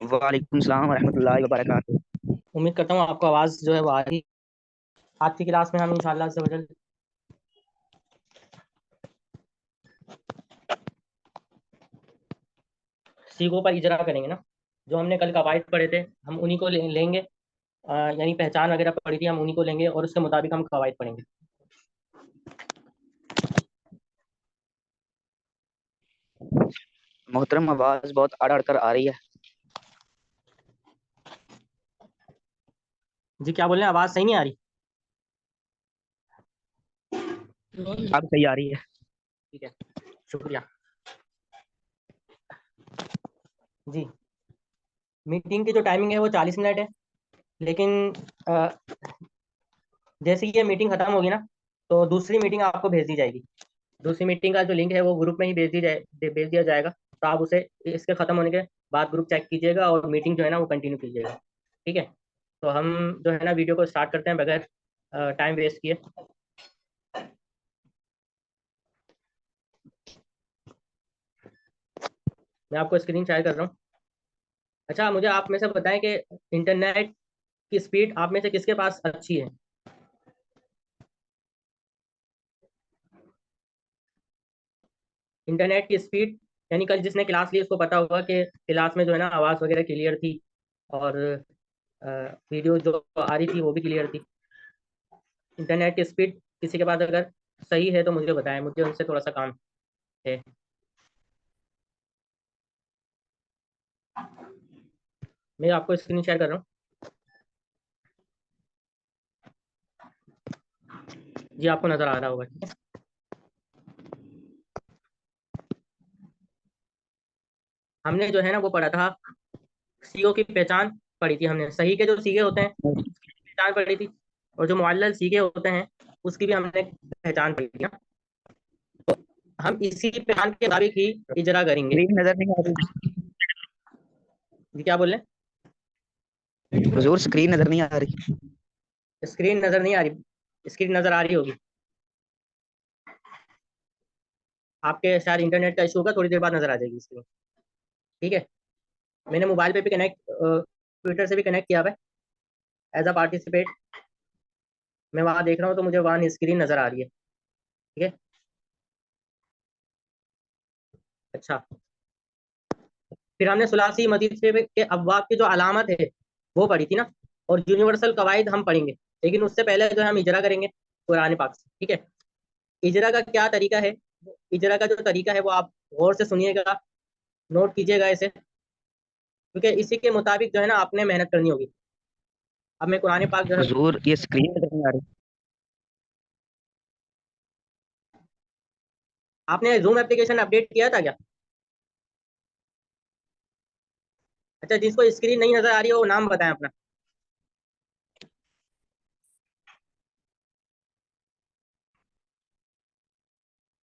वालेकुम सलाम वरहमतुल्लाहि वबरकातुहू। उम्मीद करता हूँ आपको आवाज़ जो है वो आ रही। आज की क्लास में हम इंशाल्लाह से वजल सीगों पर इजरा करेंगे ना। जो हमने कल कवायद पढ़े थे हम उन्हीं को लेंगे। यानी पहचान वगैरह पढ़ी थी हम उन्हीं को लेंगे और उसके मुताबिक हम कवायद पढ़ेंगे। मोहतरम, आवाज बहुत अड़ अड़ कर आ रही है। जी क्या बोल रहे हैं, आवाज़ सही नहीं आ रही? अब सही आ रही है। ठीक है, शुक्रिया। जी, मीटिंग की जो टाइमिंग है वो 40 मिनट है। लेकिन अ, जैसे ही ये मीटिंग खत्म होगी ना तो दूसरी मीटिंग आपको भेज दी जाएगी। दूसरी मीटिंग का जो लिंक है वो ग्रुप में ही भेज दिया जाएगा। तो आप उसे इसके खत्म होने के बाद ग्रुप चेक कीजिएगा और मीटिंग जो है ना वो कंटिन्यू कीजिएगा। ठीक है, तो हम जो है ना वीडियो को स्टार्ट करते हैं बगैर टाइम वेस्ट किए। मैं आपको स्क्रीन शेयर कर रहा हूँ। अच्छा, मुझे आप में से बताएं कि इंटरनेट की स्पीड आप में से किसके पास अच्छी है? इंटरनेट की स्पीड, यानी कल जिसने क्लास ली उसको पता होगा कि क्लास में जो है ना आवाज़ वगैरह क्लियर थी और वीडियो जो आ रही थी वो भी क्लियर थी। इंटरनेट की स्पीड किसी के पास अगर सही है तो मुझे बताएं, मुझे उनसे थोड़ा सा काम है। मैं आपको स्क्रीन शेयर कर रहा हूँ। जी आपको नज़र आ रहा होगा, ठीक है। हमने जो है ना वो पढ़ा था, सीओ की पहचान पढ़ी थी हमने। सही के जो सीगे होते हैं उसकी भी पहचान पढ़ी थी और जो मुअल्लल सीगे होते हैं उसकी भी हमने पहचान पढ़ी थी ना। हम इसी पहचान के मुताबिक ही इजरा करेंगे। स्क्रीन नजर नहीं आ रही। जी क्या बोल रहे हुजूर, स्क्रीन नजर नहीं आ रही। हैं? स्क्रीन नज़र नहीं आ रही? स्क्रीन नज़र आ रही होगी। आपके शायद इंटरनेट का इशू होगा, थोड़ी देर बाद नज़र आ जाएगी स्क्रीन। ठीक है, मैंने मोबाइल पे भी कनेक्ट, ट्विटर से भी कनेक्ट किया हुआ है एज अ पार्टिसिपेट। मैं वहाँ देख रहा हूँ तो मुझे वहाँ स्क्रीन नज़र आ रही है। ठीक है, अच्छा। फिर हमने सुलासी मजीद से के अब्वाब की जो अलामत है वो पढ़ी थी ना। और यूनिवर्सल कवाइद हम पढ़ेंगे, लेकिन उससे पहले जो है हम इजरा करेंगे कुरान पाक से। ठीक है, इजरा का क्या तरीका है? इजरा का जो तरीका है वो आप गौर से सुनिएगा, नोट कीजिएगा इसे, क्योंकि इसी के मुताबिक जो है ना आपने मेहनत करनी होगी। अब मैं कुरान पाक जो है, हुजूर, ये स्क्रीन नजर नहीं आ रही। आपने जूम एप्लीकेशन अपडेट किया था क्या? अच्छा, जिसको स्क्रीन नहीं नजर आ रही है वो नाम बताएं अपना।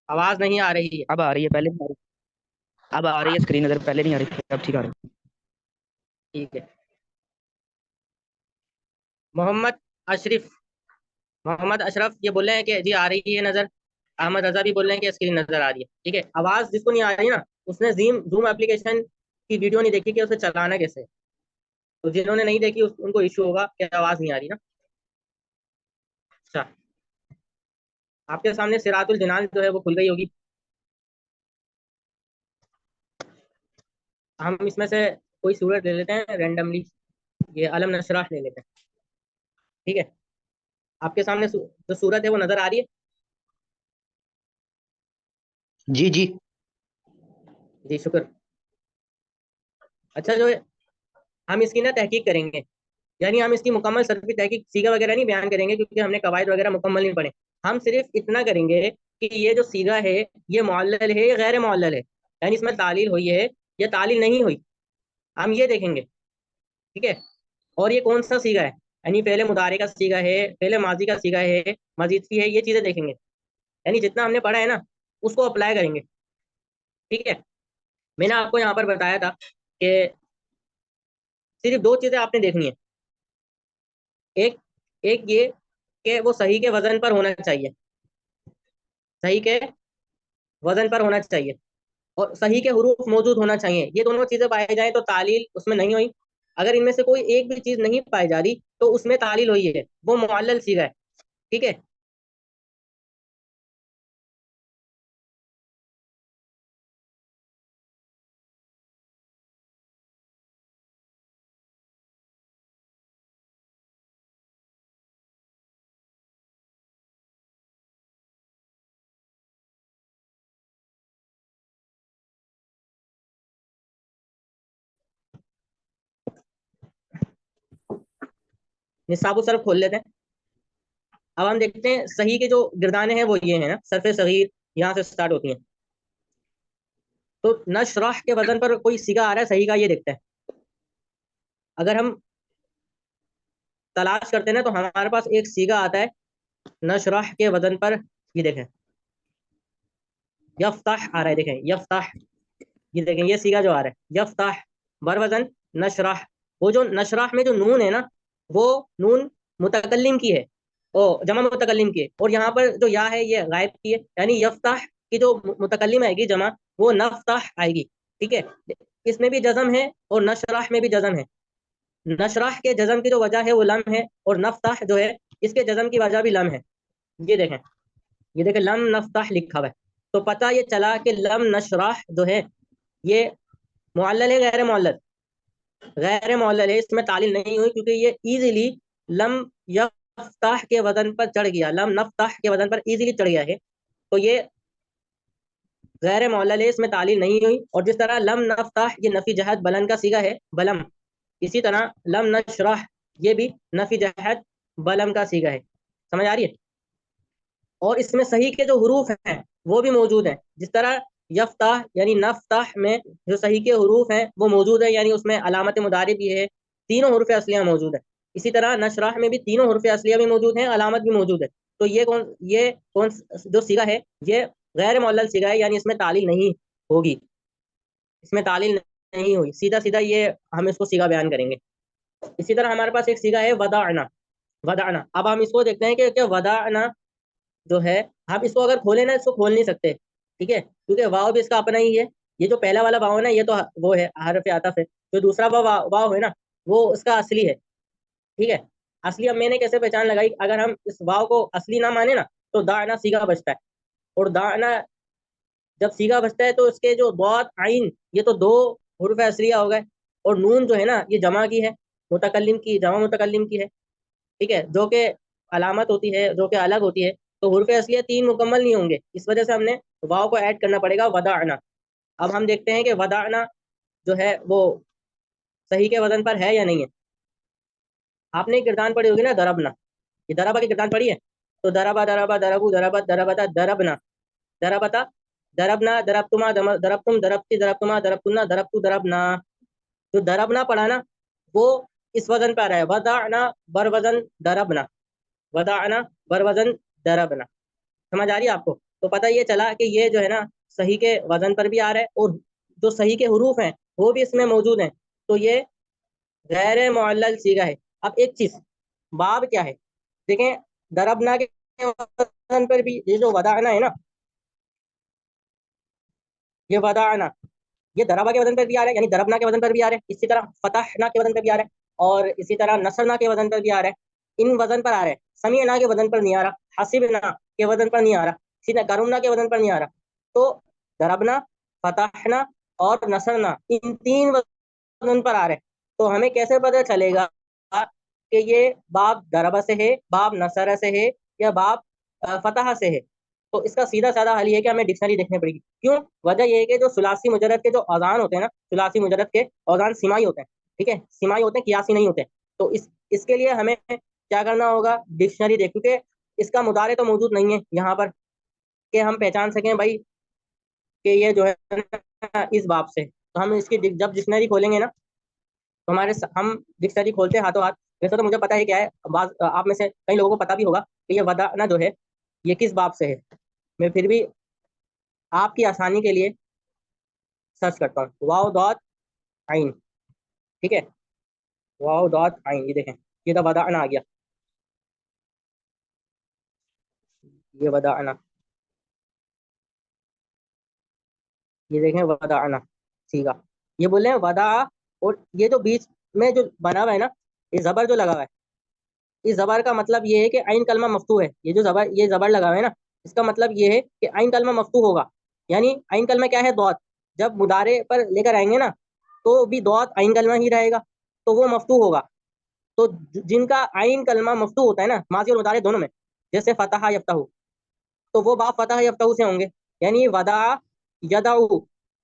आवाज नहीं आ रही है। अब आ रही है, पहले नहीं आ रही। अब आ रही है स्क्रीन नजर, पहले नहीं आ रही थी, अब ठीक आ रही है। ठीक है, मोहम्मद अशरफ, मोहम्मद अशरफ ये बोल रहे हैं कि जी आ रही है नजर। अहमद रजा भी बोल रहे हैं कि स्क्रीन नजर आ रही है। ठीक है, आवाज जिसको नहीं आ रही ना उसने जूम जूम एप्लीकेशन की वीडियो नहीं देखी कि उसे चलाना कैसे है। तो जिन्होंने नहीं देखी उनको इशू होगा कि आवाज नहीं आ रही ना। अच्छा, आपके सामने सिरातुल जिनान जो है वो खुल गई होगी। हम इसमें से कोई सूरत ले लेते हैं रेंडमली। ये अलम नशराह ले लेते हैं। ठीक है, आपके सामने जो सूरत है वो नजर आ रही है। जी जी। जी शुक्र। अच्छा, जो है हम इसकी ना तहकीक करेंगे, यानी हम इसकी मुकम्मल सरफी तहकीक सीगा वगैरह नहीं बयान करेंगे क्योंकि हमने कवायद वगैरह मुकम्मल नहीं पढ़े। हम सिर्फ इतना करेंगे कि ये जो सीगा है ये मुअल्लल है या गैर मुअल्लल है, यानी इसमें तालील हुई है या तालील नहीं हुई, हम ये देखेंगे। ठीक है, और ये कौन सा सीगा है, यानी पहले मुदारे का सीगा है, पहले माजी का सीगा है, मजीद की है, ये चीजें देखेंगे। यानी जितना हमने पढ़ा है ना उसको अप्लाई करेंगे। ठीक है, मैंने आपको यहाँ पर बताया था कि सिर्फ दो चीजें आपने देखनी है। एक एक ये कि वो सही के वजन पर होना चाहिए, सही के वजन पर होना चाहिए। और सही के हरूफ मौजूद होना चाहिए। ये दोनों चीजें पाई जाए तो तालील उसमें नहीं हुई। अगर इनमें से कोई एक भी चीज नहीं पाई जा रही तो उसमें तालील हुई है, वो मुअल्लल सीगा है। ठीक है। निसाबु सर्फ खोल लेते हैं। अब हम देखते हैं सही के जो गिरदाने हैं वो ये हैं ना, सरफे सगीर यहाँ से स्टार्ट होती हैं। तो नशराह के वजन पर कोई सीगा आ रहा है सही का, ये देखते हैं। अगर हम तलाश करते हैं ना तो हमारे पास एक सीगा आता है नशराह के वजन पर। ये देखें, यफ्ताह आ रहा है, देखें यफ्ताह। ये देखें ये सीगा जो आ रहा है यफ्ताह, बर वजन नशराह। वो जो नशराह में जो नून है ना, वो नून मुतकल्लिम की है, ओ जमा मुतकल्लिम की है। और यहाँ पर जो या है ये गायब की है, यानी यफ्ताह की जो मुतकल्लिम आएगी जमा, वो नफ्ताह आएगी। ठीक है। इसमें भी जजम है और नशराह में भी जजम है। नशराह के जजम की जो वजह है वो लम है, और नफ्ताह जो है इसके जजम की वजह भी लम है। ये देखें, ये देखें लम नफ्ताह लिखा हुआ है। तो पता ये चला कि लम नशराह जो है ये मुअल्लल है गैर मुअल्लल? गैर मुअल्लल है, इसमें तालील नहीं हुई क्योंकि ये इजीली लम यफ्ताह के वजन पर चढ़ गया, लम नफ्ताह के वजन पर इजीली चढ़ गया है। तो ये गैर मुअल्लल है, इसमें तालील नहीं हुई। और जिस तरह लम नफ्ताह ये नफी जहत बलन का सीगा है बलम, इसी तरह लम नशरह ये भी नफी जहत बलम का सीगा है। समझ आ रही है? और इसमें सही के जो हरूफ हैं वो भी मौजूद हैं। जिस तरह यफ्ताह यानी नफ्ताह में जो सही के हरूफ हैं वो मौजूद है, यानी उसमें अलामत मुदारी भी है, तीनों हुरूफ असलियाँ मौजूद है। इसी तरह नशराह में भी तीनों हुरूफ असलियाँ भी मौजूद हैं, अलामत भी मौजूद है। तो ये कौन जो सीगा है ये गैर मुअल्लल सीगा है, यानी इसमें तालील नहीं होगी, इसमें तालील नहीं हुई। सीधा सीधा ये हम इसको सीगा बयान करेंगे। इसी तरह हमारे पास एक सीगा है वदाअना। वदाअना, अब हम इसको देखते हैं कि वदाअना जो है, हम इसको अगर खोले ना, इसको खोल नहीं सकते। ठीक है, क्योंकि वाव भी इसका अपना ही है। ये जो पहला वाला वाव है ना, ये तो वो है हरफ आतफ है। जो दूसरा वाव है ना, वो उसका असली है। ठीक है। असली अब मैंने कैसे पहचान लगाई, अगर हम इस वाव को असली ना माने ना तो दाना सीगा बचता है। और दाना जब सीगा बचता है तो इसके जो दौत आइन, ये तो दो हुर्फ असलिया हो गए। और नून जो है ना ये जमा की है, मुतकल्लिम की, जमा मुतकल्लिम की है। ठीक है, जो कि अलामत होती है, जो कि अलग होती है। तो हुर्फ असलिया तीन मुकम्मल नहीं होंगे, इस वजह से हमने वाव को ऐड करना पड़ेगा वदाअना। अब हम देखते हैं कि वदाअना जो है वो सही के वजन पर है या नहीं है। आपने एक गिरदान पढ़ी होगी ना, दरबना। ये दरबा की गिरदान पढ़ी है। तो दरबा दरबा दरबू दरबत दरबता दरबना, दरबता दरबना, दरबतुमा दरबतुम दरबती दरबतुमा दरबतुन्ना दरबतु दरबना। जो दरबना पढ़ा ना, वो इस वजन पर आ रहा है वदाअना बर वजन दरबना, वदाअना बर वजन दरबना। समझ आ रही है आपको? तो पता ये चला कि ये जो है ना सही के वजन पर भी आ रहा है, और जो सही के हरूफ हैं वो भी इसमें मौजूद हैं। तो ये गैर मुअल्लल सीगा है। अब एक चीज, बाब क्या है देखें। दरबना के वजन पर भी ये जो वदाअना है ना, ये वदाअना ये दरबा के वजन पर भी आ रहा है, यानी दरबना के वजन पर भी आ रहा है। इसी तरह फतहना के वजन पर भी आ रहा है, और इसी तरह नसरना के वजन पर भी आ रहा है। इन वजन पर आ रहा है। समीअना के वजन पर नहीं आ रहा, हसीबना के वजन पर नहीं आ रहा, सीधा करुमना के वजन पर नहीं आ रहा। तो दरबना, फतहना और नसरना इन तीन वजन पर आ रहे हैं। तो हमें कैसे पता चलेगा कि ये बाब दरबा से है, बाब नसरा से है, या बाब फतह से है? तो इसका सीधा साधा हल ये है कि हमें डिक्शनरी देखनी पड़ेगी। क्यों? वजह यह है कि जो सुलासी मुजरद के जो औजान होते हैं ना, सुलासी मुजरद के औजान सिमाई होते हैं। ठीक है, सिमाई होते हैं, कियासी नहीं होते। तो इसके लिए हमें क्या करना होगा, डिक्शनरी देख, क्योंकि इसका मुदारे तो मौजूद नहीं है यहाँ पर कि हम पहचान सकें भाई कि ये जो है ना इस बाब से। तो हम इसकी जब डिक्शनरी खोलेंगे ना, तो हम डिक्शनरी खोलते हैं हाथों हाथ। वैसे तो मुझे पता है क्या है, आप में से कई लोगों को पता भी होगा कि ये वदा ना जो है ये किस बाब से है। मैं फिर भी आपकी आसानी के लिए सर्च करता हूँ, वाव डॉट आइन। ठीक है, वाव डॉट आइन, ये देखें, ये तो वदाअना आ गया, ये वदाअना। ये देखें वदाअना सीगा, ये बोले हैं वदा, और ये जो बीच में जो बना हुआ है ना, ये जबर जो लगा हुआ है, इस जबर का मतलब ये है कि आइन कलमा मफ्तू है। ये जो जबर, ये जबर लगा हुआ है ना, इसका मतलब ये है कि आइन कलमा मफ्तू होगा। यानी आइन कलमा क्या है, दौत। जब मुदारे पर लेकर आएंगे ना, तो भी दौत आइन कलमा ही रहेगा, तो वो मफ्तू होगा। तो जिनका आइन कलमा मफ्तू होता है ना, माजी और मुदारे दोनों में, जैसे फतहा यफ्तहू, तो वो बाप फतह यफ्तहू से होंगे। यानी वदा यदाऊ,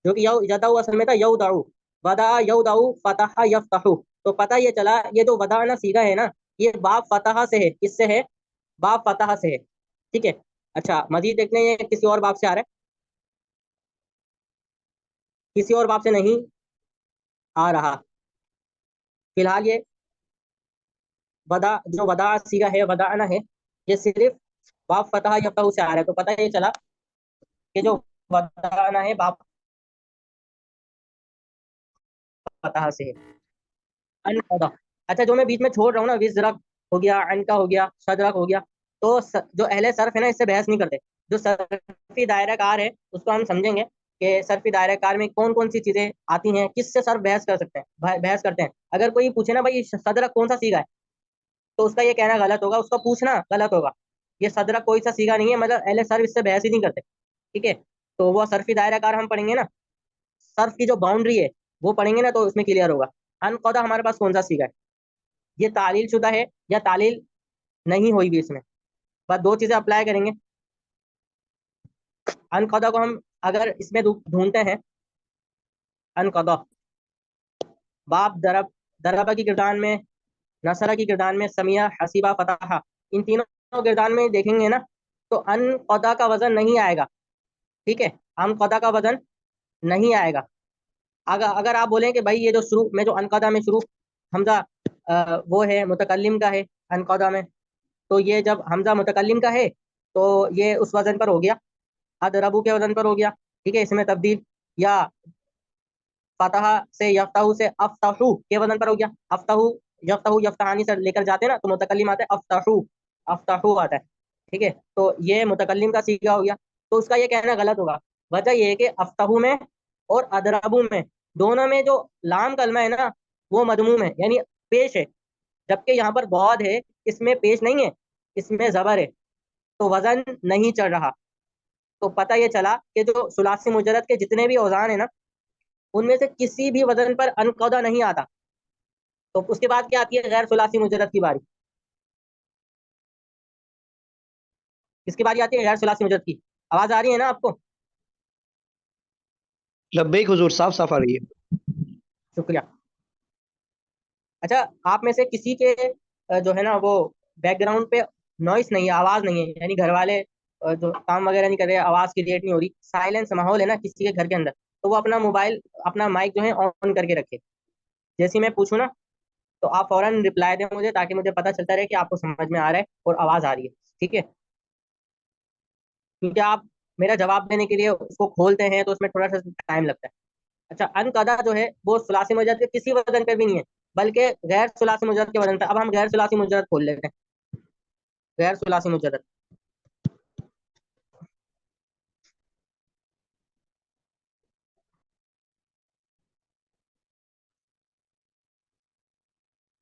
जो कि यदाऊ असल में था यौदाऊ, वदा यौदाऊ फतह यफ्तहू। तो पता ये चला, ये जो वदा ना सीगा है ना, ये बाप फतह से है। किससे है? बाप फतह से है। ठीक है। अच्छा, मजीद देखते हैं, ये किसी और बाप से आ रहा है? किसी और बाप से नहीं आ रहा फिलहाल। ये वदा, जो वदा सीगा है, वदा ना है, ये सिर्फ बाप फतह यफ्तहू से आ रहा है। तो पता ये चला कि जो वदा ना है, बाप फतह से है। अनकदा। अच्छा, जो मैं बीच में छोड़ रहा हूँ ना, विजरक हो गया, अनका हो गया, सदरक हो गया, तो जो अहले सर्फ है ना, इससे बहस नहीं करते। जो सर्फी दायरा कार है, उसको हम समझेंगे कि सर्फी दायरा कार में कौन कौन सी चीजें आती हैं, किससे सर्फ बहस कर सकते हैं, बहस करते हैं। अगर कोई पूछे ना भाई सदरक कौन सा सीगा है, तो उसका ये कहना गलत होगा, उसका पूछना गलत होगा। ये सदरक कोई सा सीगा नहीं है, मतलब अहले सर्फ इससे बहस ही नहीं करते। ठीक है। तो वो सर्फी दायरा कार हम पढ़ेंगे ना, सर्फ की जो बाउंड्री है वो पढ़ेंगे ना, तो उसमें क्लियर होगा। अनकौदा हमारे पास कौन सा सीगा है? ये तालील शुदा है या तालील नहीं हुई भी इसमें? बस दो चीजें अप्लाई करेंगे। अनकदा को हम अगर इसमें ढूंढते हैं, अनकदा बाप दरब, दरबा की किरदान में, नसरा की किरदान में, समिया हसीबा फतहा, इन तीनों किरदान में देखेंगे ना, तो अनकदा का वजन नहीं आएगा। ठीक है। अनकदा का वजन नहीं आएगा। अगर अगर आप बोलें कि भाई ये जो शुरू में, जो अनकदा में शुरू हमजा वो है मुतकल्लिम का है अनकदा में, तो ये जब हमजा मुतकल्लिम का है, तो ये उस वजन पर हो गया, अदरबू के वजन पर हो गया। ठीक है, इसमें तब्दील। या फतहा से यफ्ताहू से अफ्ताहू के वजन पर हो गया। अफ्ताहू, यफ्ताहू यफ्ताहानी से लेकर जाते हैं ना, तो मुतकल्लिम आता है अफ्ताहू, अफ्ताहू आता है। ठीक है। तो ये मुतकल्लिम का सीगा हो गया। तो उसका ये कहना गलत होगा। वजह ये है कि अफ्ताहू में और अदरबू में, दोनों में जो लाम कलमा है ना, वो मदमूम है, यानी पेश है। जबकि यहाँ पर बौद है, इसमें पेश नहीं है, इसमें जबर है, तो वजन नहीं चढ़ रहा। तो पता ये चला कि जो सुलासी मुजरद के जितने भी औजान है ना, उनमें से किसी भी वजन पर अनकौदा नहीं आता। तो उसके बाद क्या आती है? गैर सुलासी मुजरद की बारी। किसकी बारी आती है? गैर सुलासी मुजरद की। आवाज आ रही है ना आपको? लब्बैक हुजूर, साफ साफ आ रही है। शुक्रिया। अच्छा, आप में से किसी के जो है ना, वो बैकग्राउंड पे नॉइस नहीं है, आवाज नहीं है, यानी घर वाले जो काम वगैरह नहीं कर रहे, आवाज क्रिएट नहीं हो रही, साइलेंस माहौल है ना किसी के घर के अंदर, तो वो अपना मोबाइल, अपना माइक जो है ऑन करके रखे। जैसे ही मैं पूछूँ ना, तो आप फौरन रिप्लाई दें मुझे, ताकि मुझे पता चलता रहे कि आपको समझ में आ रहा है और आवाज आ रही है। ठीक है। क्योंकि आप मेरा जवाब देने के लिए उसको खोलते हैं, तो उसमें थोड़ा सा टाइम लगता है। अच्छा, अनकदा जो है वो सुलासी मुजरद के किसी वजन पे भी नहीं है, बल्कि गैर सुलासी मुजरद के वजन पे। अब हम गैर सुलासी मुजरद खोल लेते हैं। गैर सुलासी मुजरद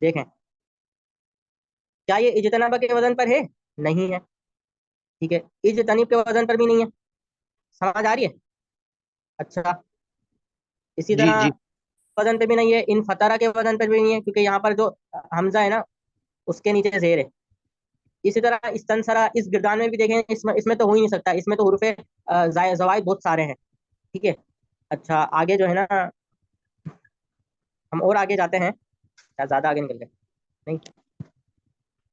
देखें, क्या ये इजतनाब के वजन पर है? नहीं है। ठीक है, इजतनीब के वजन पर भी नहीं है। समझ आ रही है? अच्छा, इसी जी तरह जी। वजन पे भी नहीं है, इन फतरा के वजन पर भी नहीं है, क्योंकि यहाँ पर जो हमजा है ना, उसके नीचे जेर है। इसी तरह इस्तनसरा, इस गिरदान में भी देखें, इसमें तो हो ही नहीं सकता, इसमें तो हुरूफ जवाइद बहुत सारे हैं। ठीक है। अच्छा, आगे जो है ना, हम और आगे जाते हैं, क्या ज्यादा आगे निकल गए? नहीं।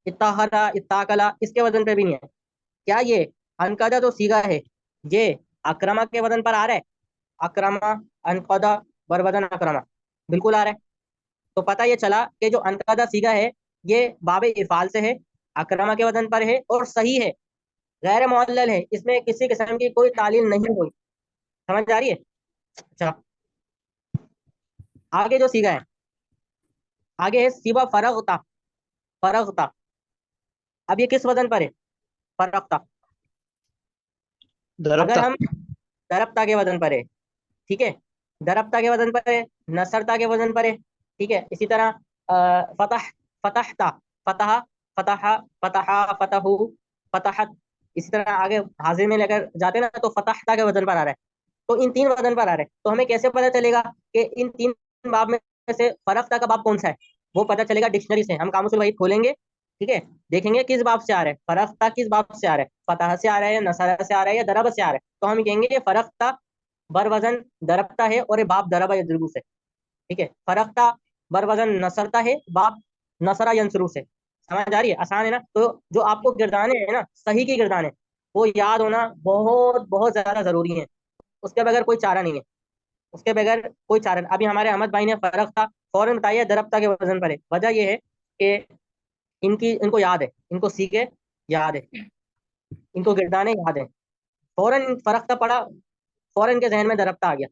इत्ताहरा, इत्ताकला, इसके वजन पे भी नहीं है। क्या ये अनकदा जो सीगा है, ये अक्रमा के वजन पर आ रहा है? अक्रमा, अनकदा, बर वजन अक्रमा, बिल्कुल आ रहा है। तो पता ये चला कि जो अनकदा सीगा है, ये बाब इफ़ाल से है, अक्रमा के वजन पर है और सही है, गैर मुअल्लल है, इसमें किसी किस्म की कोई तालील नहीं हुई। समझ आ रही है? अच्छा, आगे जो सीगा है, आगे है सिवा फरगता, फरगता। अब ये किस वजन पर है? फरगता। अगर दरफ्ता। हम दरफ्ता के वजन पर है, ठीक है, दरबता के वजन पर है, नसरता के वजन पर है। ठीक है, इसी तरह फतह, फतहता, फतह, फतह, फतहा, फतहु, फतहत। इसी तरह आगे हाजिर में लेकर जाते हैं ना, तो फतहता के वजन पर आ रहा है। तो इन तीन वजन पर आ रहे हैं, तो हमें कैसे पता चलेगा कि इन तीन बाब में से फरख्ता का बाब कौन सा है? वो पता चलेगा डिक्शनरी से। हम कामुसुल वहीद खोलेंगे, ठीक है, देखेंगे किस बाब से आ रहा है, फरख्ता किस बाब से आ रहा है, फतह से आ रहा है या नसरा से आ रहा है या दरब से आ रहा है। तो हम कहेंगे ये फरख्ता बर वजन दरबता है और ये बाब दरबा यदरबू से। ठीक है, फरख्ता बर वजन नसरता है, बाब नसरा यंसरू से। समझ आ रही है? आसान है ना? तो जो आपको गिरदाने हैं ना, सही की गिरदाने, वो याद होना बहुत बहुत ज्यादा जरूरी है। उसके बगैर कोई चारा नहीं है, उसके बगैर कोई चारा नहीं। अभी हमारे अहमद भाई ने फर्क था फौरन बताइए, दरबता के वजन पर है। वजह यह है कि इनको याद है, इनको सीखे याद है, इनको गिरदाने याद है। फौरन फर्क था पड़ा, फौरन इनके जहन में दरबता आ गया।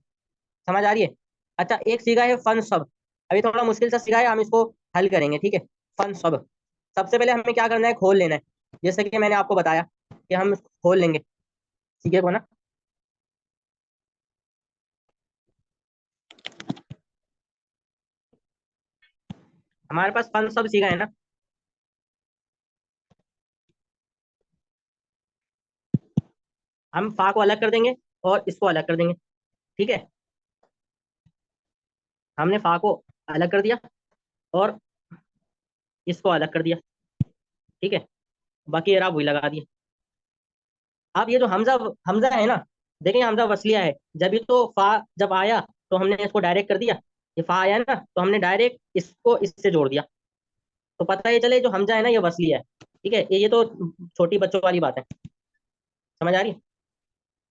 समझ आ रही है? अच्छा, एक सीगा है फन सब। अभी थोड़ा मुश्किल सा सीगा है, हम इसको हल करेंगे। ठीक है, फन सब। सबसे पहले हमें क्या करना है, खोल लेना है। जैसे कि मैंने आपको बताया कि हम खोल लेंगे सीखे को ना। हमारे पास फन सब सीखा है ना। हम फा को अलग कर देंगे और इसको अलग कर देंगे। ठीक है, हमने फा को अलग कर दिया और इसको अलग कर दिया। ठीक है, बाकी एराब वही लगा दिया। अब ये जो हमजा हमजा है ना, देखें हमजा वसलिया है। जब ये तो फा जब आया तो हमने इसको डायरेक्ट कर दिया। ये फा आया ना, तो हमने डायरेक्ट इसको इससे जोड़ दिया। तो पता ये चले जो हमजा है ना, ये वसलिया है। ठीक है, ये तो छोटी बच्चों वाली बात है। समझ आ रही है?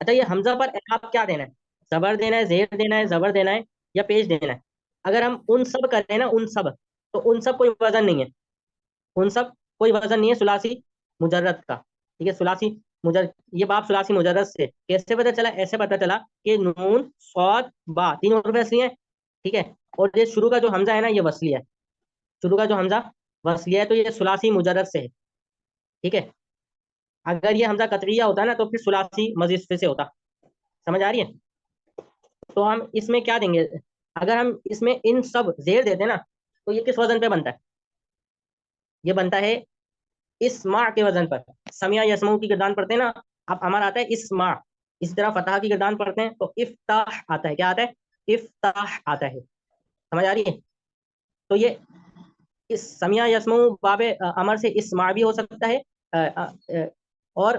अच्छा, ये हमजा पर एराब क्या देना है? जबर देना है, जेर देना है, जबर देना है, या पेश देना है? अगर हम उन सब करें ना, उन सब, तो उन सब कोई वजन नहीं है। उन सब कोई वजन नहीं है सुलासी मुजर्रद का। ठीक है, सुलासी मुजर ये बाप सुलासी मुजर्रद से कैसे पता चला? ऐसे पता चला कि नून सौद बा तीन और वसली है। ठीक है, और ये शुरू का जो हमजा है ना, ये वसली है। शुरू का जो हमजा वसली है, तो ये सुलासी मुजर्रद से है। ठीक है, अगर ये हमजा कतरिया होता ना, तो फिर सुलासी मजीद से होता। समझ आ रही है? तो हम इसमें क्या देंगे? अगर हम इसमें इन सब जेर देते ना, तो ये किस वजन पे बनता है? ये बनता है इस्मा के वजन पर। समिया यसमऊ की गिरदान पढ़ते हैं ना, अब हमारा आता है इस्मा। इसी तरह फतह की गिरदान पढ़ते हैं तो इफ्ताह आता है। क्या आता है? इफ्ताह आता है। समझ आ रही है? तो ये इस समिया यसमऊ बाबे अमर से इस्मा भी हो सकता है। और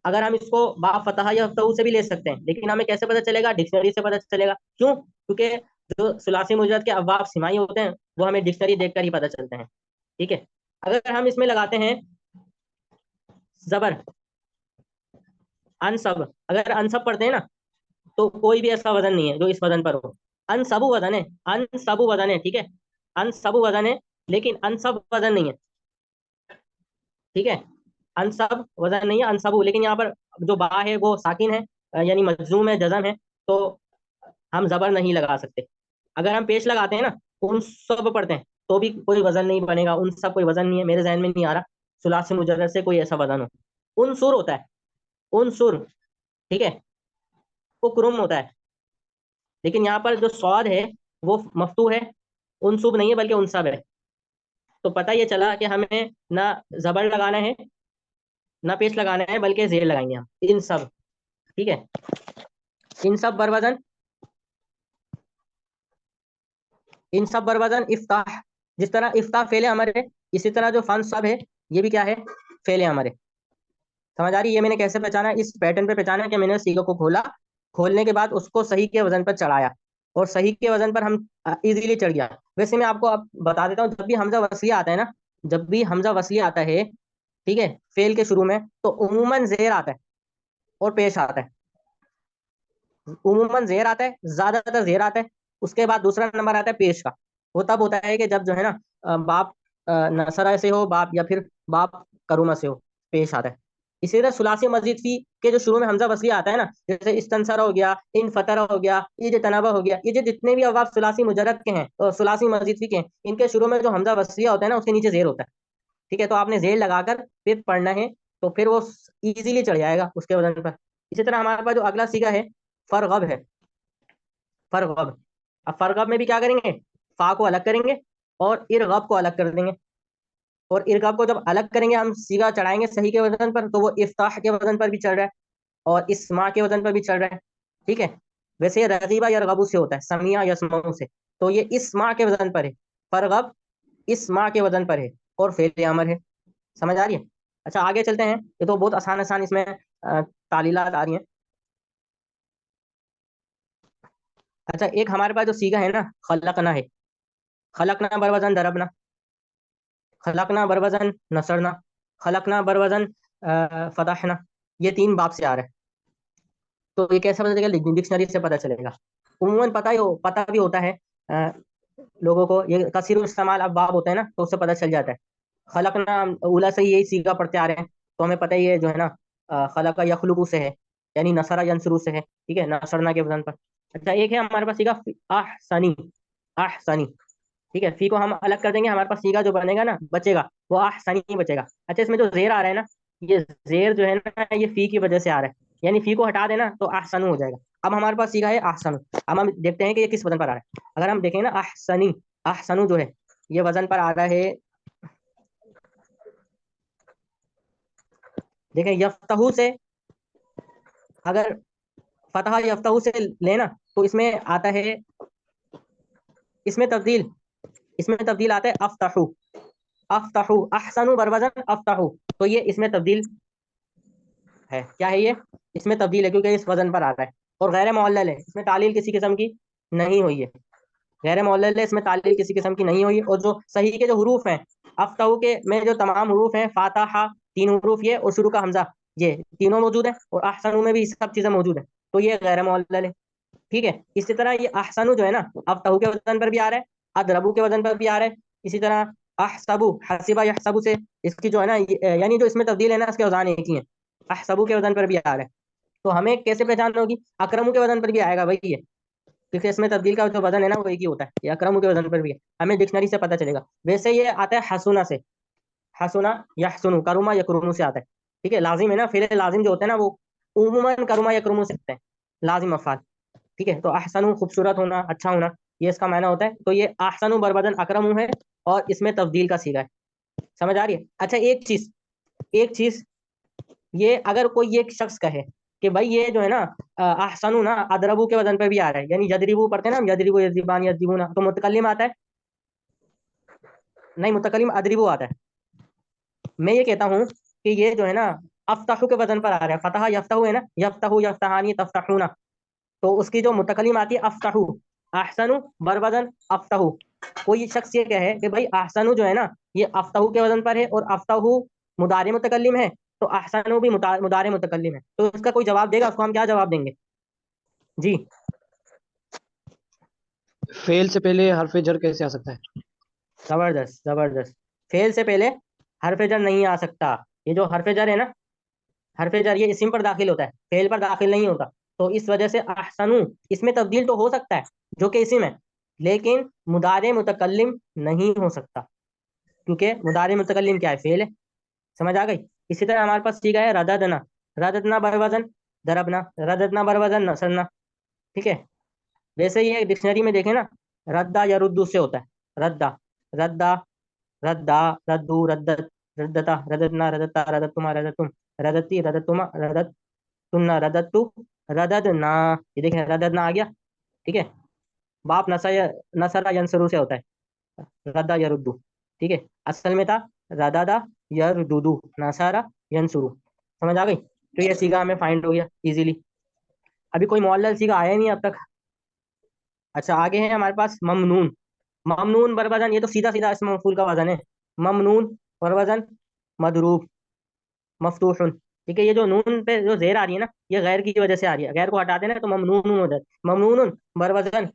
अगर हम इसको बाब फतह या तऊ से भी ले सकते हैं, लेकिन हमें कैसे पता चलेगा? डिक्शनरी से पता चलेगा। क्यों? क्योंकि जो सुलासी मुजरद के अवाब सिमाई होते हैं, वो हमें डिक्शनरी देखकर ही पता चलते हैं। ठीक है, अगर हम इसमें लगाते हैं जबर अनसब, अगर अनसब पढ़ते हैं ना, तो कोई भी ऐसा वजन नहीं है जो इस वजन पर हो। अनसबु वजन है, अनसबु वजन है। ठीक है, अनसबु वजन है, लेकिन अनसब वजन नहीं है। ठीक है, अनसब वजन नहीं है, अनसबु। लेकिन यहाँ पर जो बा है वो साकिन है, यानी मजजूम है, जजम है। तो हम जबर नहीं लगा सकते। अगर हम पेश लगाते हैं ना, उन सब पढ़ते हैं, तो भी कोई वजन नहीं बनेगा। उन सब कोई वजन नहीं है, मेरे जहन में नहीं आ रहा सुलास मुजर्रद से कोई ऐसा वजन हो। उन सुर होता है, उन सुर। ठीक है, वो कुरुम होता है। लेकिन यहाँ पर जो स्वाद है वो मफ्तू है, उनसुब नहीं है बल्कि उनसब है। तो पता ये चला कि हमें ना जबर लगाना है ना पेश लगाना है, बल्कि जेर लगाएंगे हम इन सब। ठीक है, इन सब बरवजन, इन सब बरवजन इफ्ताह। जिस तरह इफ्ताह फेले हमारे, इसी तरह जो फन सब है, ये भी क्या है? फेले हमारे। समझ आ रही है? ये मैंने कैसे पहचाना? इस पैटर्न पे पहचाना कि मैंने सीगो को खोला, खोलने के बाद उसको सही के वजन पर चढ़ाया, और सही के वजन पर हम इजीली चढ़ गया। वैसे मैं आपको अब बता देता हूँ, जब भी हमजा वसलिया आता है ना, जब भी हमजा वसलिया आता है, ठीक है, फेल के शुरू में, तो उमूमन जेर आता है और पेश आता है। उमूमन जेर आता है, ज्यादातर जेर आता है। उसके बाद दूसरा नंबर आता है पेश का। वो तब होता है कि जब जो है ना, बाप नसरा से हो, बाप या फिर बाप करुमा से हो, पेश आता है। इसी तरह सुलासी मस्जिद फी के जो शुरू में हमजा वसलिया आता है ना, जैसे इस्तनसर हो गया, इन फतर हो गया, ये जो तनाबा हो गया, ये जो जितने भी अवाब सुलासी मुजरद के हैं और सुलासी मस्जिद फी के हैं, इनके शुरू में जो हमजा वसलिया होता है ना, उसके नीचे जेर होता है। ठीक है, तो आपने जेर लगाकर फिर पढ़ना है, तो फिर वो इजीली चढ़ जाएगा उसके वजन पर। इसी तरह हमारे पास जो अगला सीगा है फरगब है। फरगब। अब फरगब में भी क्या करेंगे, फा को अलग करेंगे और इरगब को अलग कर देंगे। और इरगब को जब अलग करेंगे हम सीगा चढ़ाएंगे सही के वजन पर, तो वो इफ्ताह के वजन पर भी चढ़ रहा है और इस्मा के वजन पर भी चढ़ रहा है। ठीक है, वैसे ये रगीबा या रगबू से होता है, समिया यसमाऊ से, तो ये इस्मा के वजन पर है। फरगब इस्मा के वजन पर है और फेल अमर है। समझ आ रही है? अच्छा आगे चलते हैं, ये तो बहुत आसान आसान इसमें तालीलात आ रही हैं। अच्छा एक हमारे पास जो सीगा है ना, खलकना है। खलकना बरवजन दरबना, खलकना बरवजन नसरना, खलकना बरवजन फतहना, ये तीन बाब से आ रहा है। तो ये कैसे पता चलेगा, डिक्शनरी से पता चलेगा। उमूमन पता भी होता है अ, लोगों को, ये कसीर इस्तेमाल अब बाब होता है ना, तो उससे पता चल जाता है। खलकना उला से ही यही सीगा पढ़ते आ रहे हैं, तो हमें पता ही है जो है ना, खलका यखलुकु से है, यानी नसरा यंसुरु से है। ठीक है, नसरना के वजन पर। अच्छा एक है हमारे पास सीगा आहसनी, आहसनी। ठीक है, फी को हम अलग कर देंगे, हमारे पास सीगा जो बनेगा ना बचेगा वो आहसनी बचेगा। अच्छा इसमें जो जेर आ रहा है ना, ये जेर जो है ना ये फी की वजह से आ रहा है, यानी फी को हटा देना तो आहसनु हो जाएगा। अब हमारे पास सीगा है आहसनु। अब हम देखते हैं कि ये किस वजन पर आ रहा है। अगर हम देखें ना आहसनी, आहसनु जो है ये वजन पर आ रहा है, देखें यफ्तहू से, अगर फतह यफ्तहू से लेना तो इसमें आता है, इसमें तब्दील, इसमें तब्दील आता है अफ्तहू, अफ्तहू अहसनु बरवजन अफ्तहू। तो ये इसमें तब्दील है, क्या है ये, इसमें तब्दील है क्योंकि इस वजन पर आ रहा है। और गैर मुअल्लल है, इसमें तालील किसी किस्म की नहीं हुई है। गैर मुअल्लल है, इसमें तालील किसी किस्म की नहीं हुई। और जो सही के जो हरूफ हैं, अफ्तहू के में जो तमाम हरूफ हैं, फातहा तीन हरूफ ये और शुरू का हमजा, ये तीनों मौजूद है। और अहसनु में भी सब चीजें मौजूद है, तो ये गैर मुअल्लल है। ठीक है, इसी तरह ये अहसनु जो है ना, अफ्तहू के वजन पर भी आ रहा है, अदरबू के वजन पर भी आ रहा है। इसी तरह अहसबू हसीबा यहसबू से, इसकी जो है ना यानी जो इसमें तब्दील है ना, इसके औजान एक ही है, अहसबू के वजन पर भी आ रहा है। तो हमें कैसे पहचान होगी, अकरमू के वजन पर भी आएगा भाई ये, क्योंकि इसमें तब्दील का जो वजन है ना वो एक ही होता है, ये अकरमू के वजन पर भी है, हमें डिक्शनरी से पता चलेगा। वैसे ये आता है हसुना से, हसुना यहसुनु, करुमा यकरुमु से आता है। ठीक है, लाजिम है ना, फिर लाजिम जो होते हैं ना वो उमूमन करुमा यकरुमु से होते हैं, लाजिम अफ़ाल। ठीक है, तो अहसनु खूबसूरत होना, अच्छा होना, ये इसका मायना होता है। तो ये अहसनु बरबदन अकरमु है और इसमें तब्दील का सीगा है। समझ आ रही है? अच्छा एक चीज, ये अगर कोई एक शख्स कहे कि भाई ये जो है ना अहसनु ना अदरबू के वजन पे भी आ रहा है, यानी यदरिबू पढ़ते हैं ना हम, यदरिबू यजरिबान यजरिबूना, तो मुतकल्लिम आता है, नहीं मुतकल्लिम अदरिबू आता है। मैं ये कहता हूँ कि ये जो है ना अफ्ताहु के वजन पर आ रहा है, फतह यफ्तहु है ना, यफ्तहु यफ्तहानी तफ्तहूना, तो उसकी जो मुतकलिम आती है अफ्ताहु, अहसनु बरवजन अफ्ताहु। कोई शख्स ये कहे कि भाई अहसनु जो है ना ये अफ्ताहु के वजन पर है और अफ्ताहु मुदारे मुतकल्लिम है, तो अहसनु भी मुदारे मुतकल्लिम है, तो इसका कोई जवाब देगा, उसको हम क्या जवाब देंगे जी? फेल से पहले हरफ जर कैसे आ सकता है? जबरदस्त जबरदस्त। फेल से पहले हरफ जर नहीं आ सकता। ये जो हरफ जर है ना, हरफ जर ये इस्म पर दाखिल होता है, फेल पर दाखिल नहीं होता। तो इस वजह से अहसनु इसमें तब्दील तो हो सकता है जो कि इस्म है, लेकिन मुदारे मुतकल्लिम नहीं हो सकता, क्योंकि मुदारे मुतकल्लिम क्या है, फेल है। समझ आ गई? इसी तरह हमारे पास सीखा है रददना, रददना बरवजन दरबना, रददना बरवजन नसरना। ठीक है, वैसे ये डिक्शनरी में देखें ना, रद्दा या रुद्दू से होता है, रद्दा रद्दा, रद्दा रद्दू रद्दत, रद्दता रददना रदत्ता रदत्तुमा रदत्तुम, रदत्ती रदत्तुमा रदत्तुन्ना रदत्तु रददना। ये देखें रददना आ गया। ठीक है, बाप नसरा यंसरू से होता है, रद्दा यरुद्दू। ठीक है, असल में था रदादा यरुदुदु, नसारा यंसुरु। समझ आ गई? तो ये सीगा हमें फाइंड हो गया इजीली। अभी कोई मॉडल सीगा आया नहीं अब तक। अच्छा आगे है हमारे पास ममनून, ममनून बर वजन, ये तो सीधा सीधा इसमें मफूल का वजन है, ममनून बर वजन मदरूब मफतूहुन। ठीक है, ये जो नून पे जो जेर आ रही है ना, ये गैर की वजह से आ रही है, गैर को हटा देना तो ममनून हो जाए, ममनून बर वजन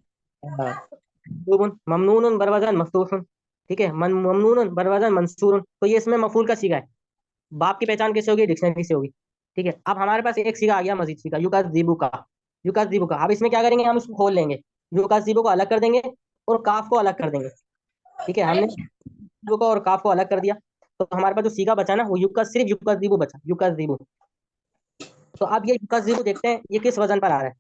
ममनून बर वजन मफतूहुन। ठीक है, ममनून बर वजन मंसूरun, तो ये इसमें मफूल का सीगा है। बाप की पहचान कैसे होगी, डिक्शनरी से होगी। ठीक है, अब हमारे पास एक सीगा आ गया मजीद सीगा, युकाज़िबु का, युकाज़िबु का। अब इसमें क्या करेंगे, हम इसको खोल लेंगे, युकाज़िबु को अलग कर देंगे और काफ को अलग कर देंगे। ठीक है, हमने युकाज़िबु को और काफ को अलग कर दिया, तो हमारे पास जो सीगा बचा ना वो सिर्फ युकाज़िबु बचा, युकाज़िबु। तो अब ये युकाज़िबु देखते हैं ये किस वजन पर आ रहा है।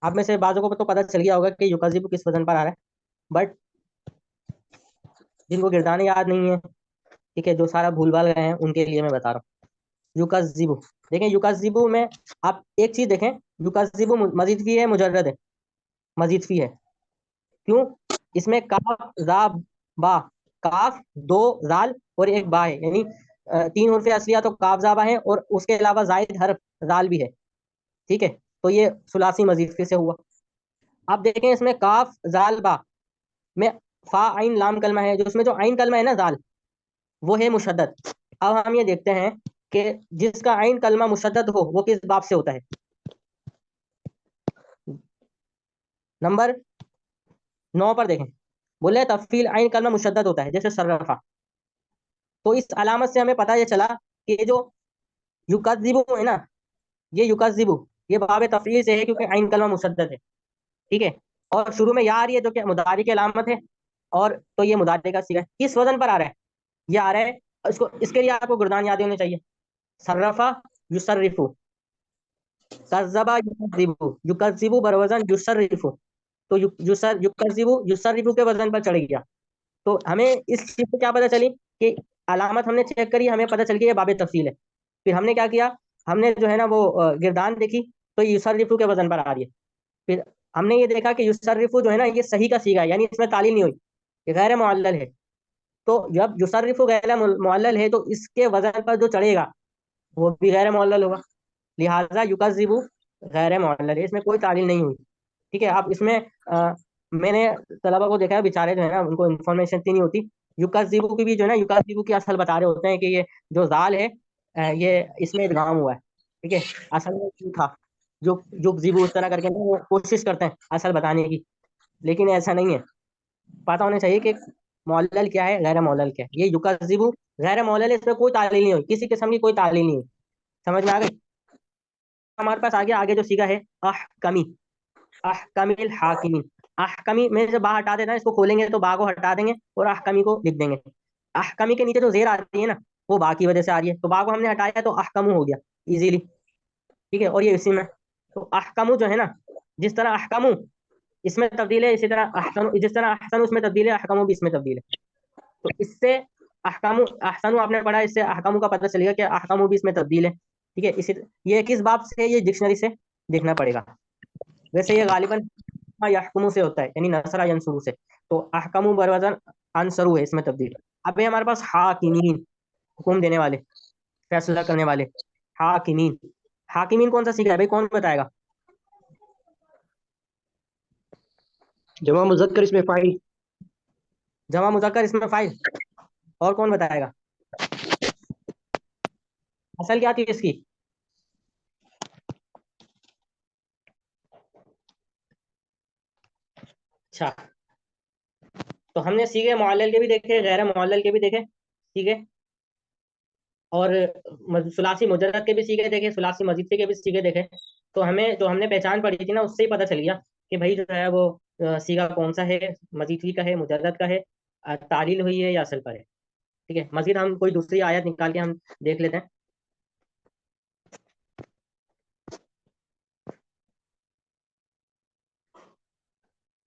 आप में से बाजों को तो पता चल गया होगा कि युकाजिबु किस वजन पर आ रहा है, बट जिनको गिरदाने याद नहीं है, ठीक है, जो सारा भूल भाल गए हैं, उनके लिए मैं बता रहा हूँ। युकाजिबु, देखें युकाजिबु में आप एक चीज देखें, युकाजिबु मजीद फी है, मुजर्रद है, मजीद फी है। क्यों? इसमें काफ जा बा, काफ दो जाल और एक बा है, यानी तीन हुर्फ असलिया तो काफ जा बा है, और उसके अलावा जायद हर्फ जाल भी है, ठीक है। तो ये सुलासी मजीद फी से हुआ। आप देखें इसमें काफ जाल बा में फा आइन लाम कलमा है, जो उसमें जो आइन कलमा है ना जाल, वो है मुशद्दद। अब हम ये देखते हैं कि जिसका आइन कलमा मुशद्दद हो वो किस बाब से होता है। नंबर 9 पर देखें, बोले तफील आइन कलमा मुशद्दद होता है, जैसे सर्रफा। तो इस अलामत से हमें पता ये चला कि ये जो युकज़िबु है ना, ये युकज़िबु, ये बाब तफील से है, क्योंकि आइन कलमा मुशद्दद है, ठीक है। और शुरू में या आ रही है जो कि मुदारी की अलामत है, और तो ये मुदारी का सीगा है। किस वजन पर आ रहा है? ये आ रहा है, इसको इसके लिए आपको गुरदान याद होने चाहिए। सर्रफा युसर्रिफु, कज़्ज़बा युकज़्ज़िबु, युकज़्ज़िबु बरवज़न युसर्रिफु। तो युकज़्ज़िबु युसर्रिफु के वजन पर चढ़ गया। तो हमें इस चीज से क्या पता चली कि अलामत हमने चेक करी, हमें पता चल गया ये बाबे तफसील है। फिर हमने क्या किया, हमने जो है ना वो गिरदान देखी, तो ये युसर्रिफु के वजन पर आ रही है। फिर हमने ये देखा कि युसर्रिफु जो है ना, ये सही का सीगा है, यानी इसमें तालील नहीं हुई, ये गैर मुअल्लल है। तो जब युसर्रिफु गैर मुअल्लल है, तो इसके वजन पर जो चढ़ेगा वो भी गैर मुअल्लल होगा। लिहाजा युकज़्ज़िबु गैर मुअल्लल है, इसमें कोई तालील नहीं हुई, ठीक है। आप इसमें मैंने तलबा को देखा है, बेचारे जो है ना, उनको इन्फॉर्मेशन इतनी नहीं होती। युकज़्ज़िबु की भी जो है ना, युकज़्ज़िबु की असल बता रहे होते हैं कि ये जो जाल है, ये इसमें इदगाम हुआ है, ठीक है। असल में ये था जो युकज़्ज़िबु उस तरह करके ना वो कोशिश करते हैं असल बताने की, लेकिन ऐसा नहीं है। पता होना चाहिए कि मुअल्लल क्या है, गैर मुअल्लल क्या है। ये युकज़्ज़िबु गैर मुअल्लल है, इसमें कोई तालील नहीं हुई, किसी किस्म की कोई तालील नहीं हुई। समझ में आ गई? हमारे पास आगे आगे जो सीखा है, अहकमी, अहकमिल हाकिमीन। अहकमी में जब बा हटा देना है, इसको खोलेंगे तो बा को हटा देंगे और अहकमी को लिख देंगे। अहकमी के नीचे जो जेर आती है ना, वो बा की वजह से आ रही है, तो बा को हमने हटाया तो अहकमू हो गया इजीली, ठीक है। और ये इसी में, तो अहकमू जो है ना, जिस तरह अहकमू इसमें तब्दील है, इसी तरह अहसनु, जिस तरह अहसनु इसमें तब्दील है, अहकमू भी इसमें तब्दील है। तो इससे अहकामु अहसनु आपने पढ़ा, इससे अहकामु का पता चलेगा कि अहकामु भी इसमें तब्दील है, ठीक है। इसी ये किस बाब से है, ये डिक्शनरी से देखना पड़ेगा। वैसे ये गालिबन यहकुमु से होता है, यानी नसरा यंसुरु से। तो अहकामु बरवजन अनसरु है, इसमें तब्दील। अब है हमारे पास हाकिमीन, हुक्म देने वाले, फैसला करने वाले। हाकिमीन, हाकिमीन कौन सा सीखा है भाई, कौन बताएगा? जमा मुजक्कर इसमें फाइल। जमा मुजक्कर इसमें फाइल, और कौन बताएगा? असल क्या थी इसकी? अच्छा, तो हमने सीखे मुअल्लल के भी देखे, गैर मुअल्लल के भी देखे, ठीक है। और सुलासी मुजर्रद के भी सीखे देखे, सुलासी मजीद के भी सीखे देखे। तो हमें जो हमने पहचान पड़ी थी ना, उससे ही पता चल गया कि भाई जो है वो सीगा कौन सा है, मजीदी का है, मुजर्रद का है, तालील हुई है या असल पर है, ठीक है। मजीद हम कोई दूसरी आयत निकाल के हम देख लेते हैं।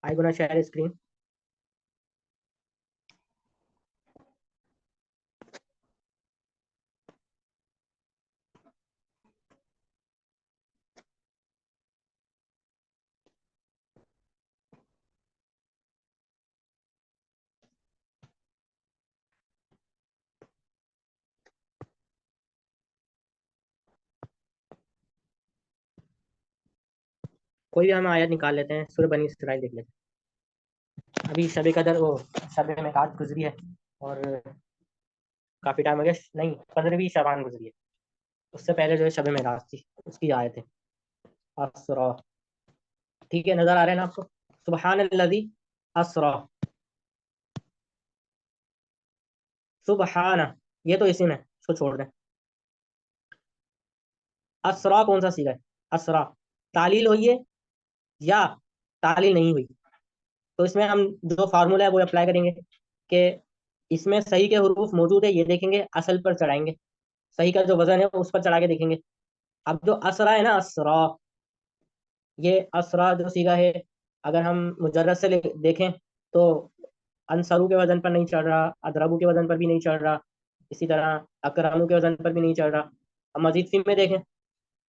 I gonna share screen. कोई भी हम आयत निकाल लेते हैं, सूरह बनी इसराइल देख लेते हैं। अभी शब कदर, वो शब मेराज गुजरी है, और काफी टाइम हो गया, नहीं 15वीं शबान गुजरी है, उससे पहले जो है शब मेराज थी, उसकी आयत है असरा, ठीक है। नजर आ रहे हैं ना आपको? सुबहान अल्लज़ी असरा, सुबहाना, ये तो इसी में, इसको छोड़ दें। असरा कौन सा सीगा है? असरा तालील हुई है या तालील नहीं हुई? तो इसमें हम जो फार्मूला है वो अप्लाई करेंगे कि इसमें सही के हरूफ मौजूद है, ये देखेंगे, असल पर चढ़ाएंगे, सही का जो वजन है उस पर चढ़ा के देखेंगे। अब जो असरा है ना, असरा, ये असरा जो सीगा है, अगर हम मुजर्रद से देखें तो अनसरू के वजन पर नहीं चढ़ रहा, अदरबू के वजन पर भी नहीं चढ़ रहा, इसी तरह अकरामू के वजन पर भी नहीं चढ़ रहा। अब मजीद फी में देखें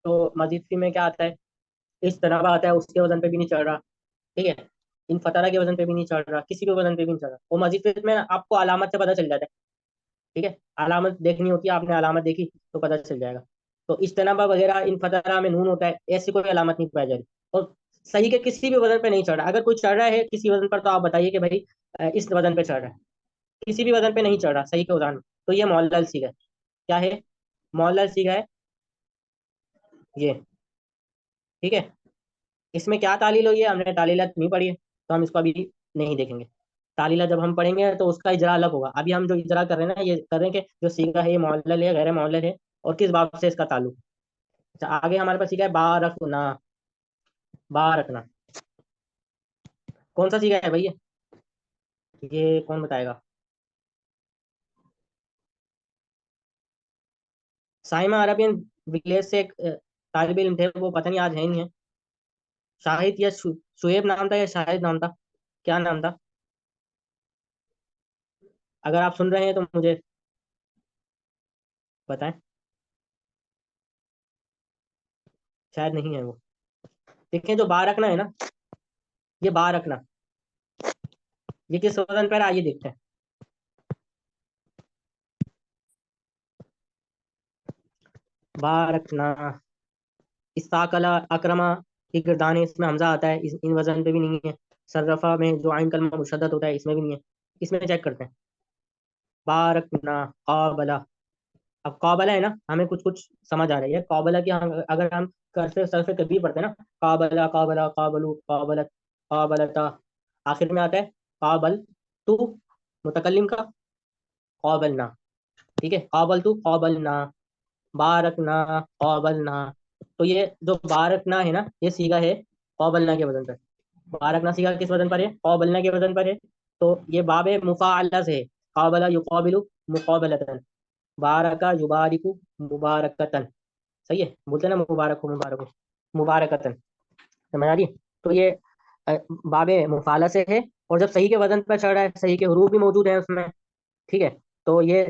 तो मजीद फी में क्या आता है, इस तरह आता है, उसके वजन पे भी नहीं चढ़ रहा। ठीक है, इन फतरा के वजन पे भी नहीं चढ़ रहा, किसी के वजन पे भी नहीं चढ़ रहा। और मजीद फी में आपको अलामत से पता चल जाता है। ठीक है, अलामत देखनी होती है, आपने अलामत देखी तो पता चल जाएगा। तो इज्तनाबा वगैरह इन फतरा में नून होता है, ऐसी कोई अलामत नहीं पाई जा रही। और सही के किसी भी वजन पे नहीं चढ़ रहा। अगर कोई चढ़ रहा है किसी वजन पर तो आप बताइए कि भाई इस वजन पे चढ़ रहा है। किसी भी वजन पे नहीं चढ़ रहा सही के उदाहरण में, तो ये मुअल्लल सीगा है। क्या है? मुअल्लल सीगा है ये। ठीक है, इसमें क्या तालील हुई है, हमने तालीलत नहीं पढ़ी है तो हम इसको अभी नहीं देखेंगे। तालीला जब हम पढ़ेंगे तो उसका इजरा अलग होगा। अभी हम जो इजरा कर रहे हैं ना, ये कर रहे हैं कि जो सीगा है ये मुअल्लल है गैर मुअल्लल है, और किस बाब से इसका ताल्लुक। अच्छा, आगे हमारे पास सीखा है बारकना। बारकना कौन सा सीखा है भैया? ये कौन बताएगा? साइमा अरबियन विलेज से एक तालिब इल्म थे, वो पता नहीं आज है नहीं है। शाहिद या शुएब नाम था या शाहिद नाम था, क्या नाम था? अगर आप सुन रहे हैं तो मुझे बताएं। शायद नहीं है वो। देखें, जो बारकना है ना, ये बारकना, ये किस वजन पर है आइए देखते हैं। बारकना, इस्ताकला, अक्रमा की गिरदान है, इसमें हमजा आता है, इन वजन पे भी नहीं है। सर्रफा में जो आइन कलमा मुशद्दद होता है इसमें भी नहीं है। इसमें चेक करते हैं। बारकना, काबला। अब काबला है ना, हमें कुछ कुछ समझ आ रही है काबला की। अगर हम करते सरफे कभी पढ़ते हैं ना, काबला काबला काबलू काबलत काबलता, आखिर में आता है काबल तू, मुतकल्लिम का काबलना। ठीक है, काबल तू काबलना, बारकना काबलना। तो ये जो बारकना है ना, ये सीगा है काबलना के वजन पर। बारकना सीगा किस वजन पर है? काबलना के वजन पर है। तो ये बाब मुफाअला से है। काबला युकाबिलु मुकाबलतन, बारका युबारिकु मुबारकतन। सही है, बोलते हैं ना मुबारक हो मुबारक हो, मुबारकतन। समझ आ रही है? तो ये बाबे मुफाला से है, और जब सही के वजन पर चढ़ रहा है, सही के हरूफ भी मौजूद है उसमें। ठीक है, तो ये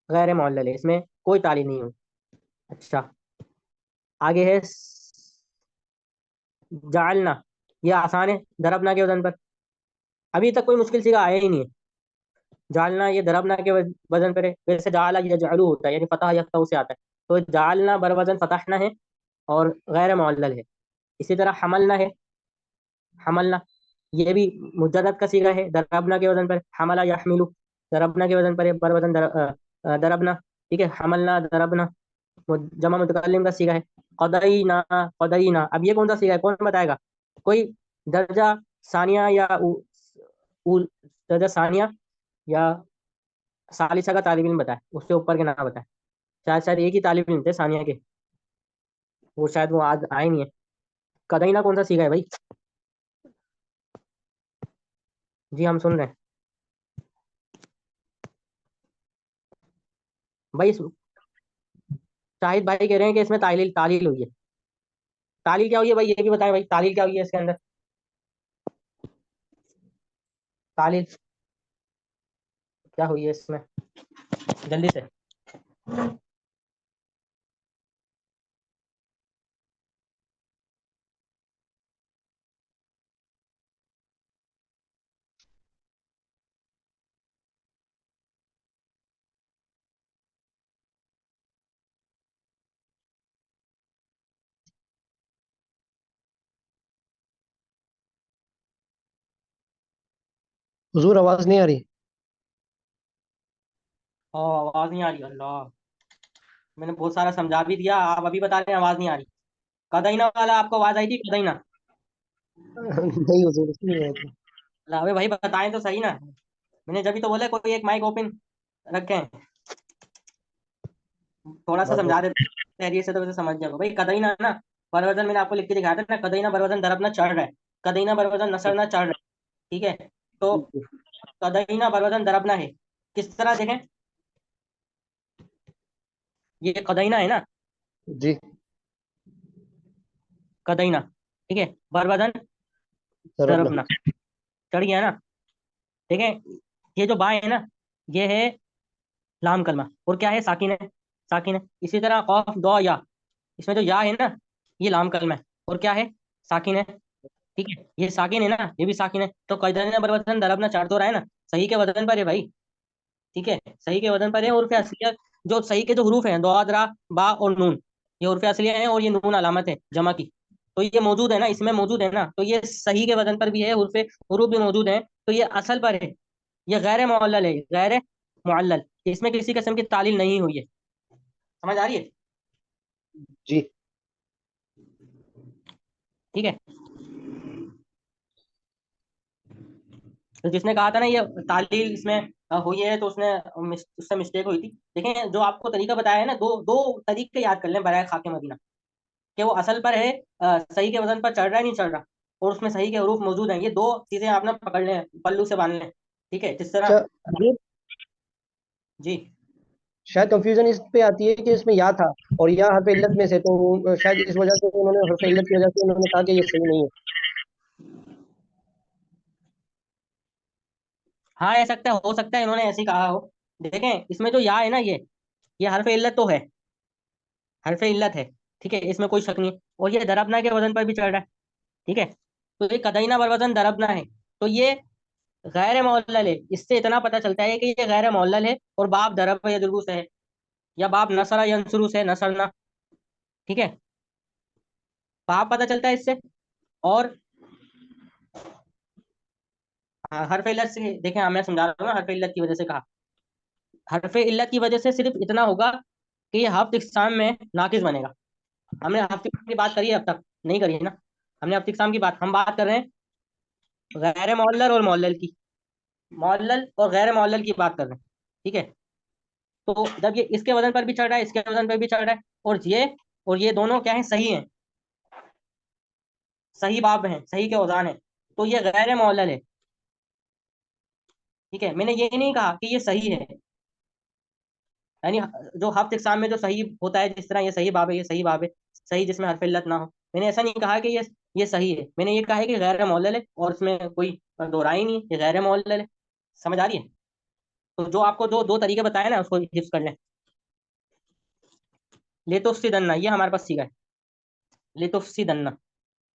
गैर मुअल्लल है, इसमें कोई ताली नहीं हुई। अच्छा, आगे है जालना। ये आसान है दरबना के वजन पर। अभी तक कोई मुश्किल सीगा आया ही नहीं है। जालना ये दरबना के वजन पर है। वैसे जाला ये जालू होता है, यानी फतह या तऊ से आता है। तो जालना बर वजन फतहना है और गैर मुअल्लल है। इसी तरह हमलना है। हमलना ये भी मुजर्रद का सीगा है, दरबना के वजन पर। हमला यहमिलु दरबना के वजन पर है, बर वजन दरबना। ठीक है, हमलना दरबना जमा मुतकल्लिम का सीगा है। क़दईना क़दईना। अब ये कौन सा सीगा है, कौन बताएगा? कोई दर्जा सानिया या दर्जा सानिया या सालिसा का तालिब इल्म बताए, उससे ऊपर के नाम बताए। शायद शायद एक ही तालिब इल्म थे सानिया के, वो शायद वो आज आए नहीं है। कदईना कौन सा सीगा है भाई? जी हम सुन रहे हैं भाई। शाहिद भाई कह रहे हैं कि इसमें तालील तालील हुई है। तालील क्या हुई है भाई, ये भी बताएं भाई, तालील क्या हुई है इसके अंदर? तालील क्या हुई है इसमें, जल्दी से। हुजूर आवाज नहीं आ रही। ओ, आवाज नहीं आ रही, अल्लाह। मैंने बहुत सारा समझा भी दिया, आप अभी बता रहे हैं आवाज नहीं आ रही। कदईना वाला आपको आवाज आई थी, कदईना? नहीं हुजूर, इसलिए नहीं आई थी। अल्लाह, अबे भाई बताएं तो सही ना। मैंने जब भी तो बोला कोई एक माइक ओपन रखें, थोड़ा सा बहुत समझा बहुत देते तहरीर से तो वैसे समझ जाओगे भाई। कदईना ना बरवजन मैंने आपको लिख के दिखाया था ना, कदईना बरवजन दरबना चढ़ रहा है, कदईना बरवजन नसरना चढ़ रहा है। ठीक है, तो कदईना बरवजन दरबना है। किस तरह देखें, ये कदईना है ना, जी। कदईना। ठीक है, बरबदन दरबना। दरबना, चढ़ गया ना। ठीक है, ये जो बा है ना, ये है लाम कलमा, और क्या है, साकिन है, साकिन है। इसी तरह कौफ दो या, इसमें जो या है ना, ये लाम कलमा है, और क्या है, साकिन है। ठीक है, ये साकिन है ना, ये भी साकिन है। तो कैदन बरबदन दरबना चढ़ तो रहा है ना, सही के वजन पर है भाई। ठीक है, सही के वजन पर है। उर्फ असलिया, जो सही के जो हरूफ हैं, दो रा बा और नून, ये उर्फ असलिया हैं, और ये नून अलामत है जमा की। तो ये मौजूद है ना, इसमें मौजूद है ना, तो ये सही के वजन पर भी है, उर्फ हरूफ भी मौजूद है, तो ये असल पर है। ये गैर मुअल्लल है, गैर मुअल्लल, इसमें किसी किस्म की तालील नहीं हुई है। समझ आ रही है? जी। ठीक है, तो जिसने कहा था ना ये तालील इसमें हुई है, तो उसने उससे मिस्टेक हुई थी। देखें, जो आपको तरीका बताया है ना, दो दो तरीके याद कर लें बराए खाके मदीना, कि वो असल पर है, सही के वजन पर चढ़ रहा है नहीं चढ़ रहा, और उसमें सही के हरूफ मौजूद हैं। ये दो चीजें आपने पकड़ लें, पल्लू से बांध लें। ठीक है, जिस अच्छा, तरह ये जी। शायद कंफ्यूजन इस पे आती है कि इसमें या था और या हरफ इल्लत में से, तो शायद इस वजह से उन्होंने हरफ इल्लत की वजह से उन्होंने कहा कि ये सही नहीं है। हाँ, ऐसा सकता है, हो सकता है इन्होंने ऐसे ही कहा हो। देखें, इसमें जो या है ना, ये हरफ इल्लत तो है, हरफ इल्लत है। ठीक है, इसमें कोई शक नहीं है। और ये दरबना के वजन पर भी चढ़ रहा है। ठीक है, तो ये कदईना बर वजन दरबना है, तो ये गैर मुअल्लल है। इससे इतना पता चलता है कि ये गैर मुअल्लल है, और बाप दरब यदरुबु से है, या बाप नसरा यंसुरु से, नसरना। ठीक है, बाप पता चलता है इससे। और हरफ इल्लत से देखें, मैं समझा रहा हूँ ना, हरफ इल्लत की वजह से कहा। हरफ इल्लत की वजह से सिर्फ इतना होगा कि ये हफ्त इकसाम में नाकिस बनेगा। हमने हफ्त इकसाम की बात करी है अब तक? नहीं करी है ना। हमने हफ्त इकसाम की बात, हम बात कर रहे हैं गैर मुअल्लल और मुअल्लल की, मुअल्लल और गैर मुअल्लल की बात कर रहे हैं। ठीक है, तो जब ये इसके वजन पर भी चढ़ रहा है, इसके वजन पर भी चढ़ रहा है, और ये दोनों क्या है, सही हैं, सही बाब हैं, सही के औजान है, तो ये गैर मुअल्लल है। ठीक है, मैंने ये नहीं कहा कि ये सही है, यानी जो हफ्त इकसाम में जो सही होता है, जिस तरह ये सही बाब है, ये सही बाब है, सही जिसमें हरफ इल्लत ना हो, मैंने ऐसा नहीं कहा कि ये सही है। मैंने ये कहा है कि गैर मुअल्लल है, और इसमें कोई दो राय नहीं है, ये गैर मुअल्लल है। समझ आ रही है? तो जो आपको दो दो तरीके बताए ना, उसको हिफ्ज कर लें। ले तो दन्ना, ये हमारे पास सीखा है, ले तो दन्ना।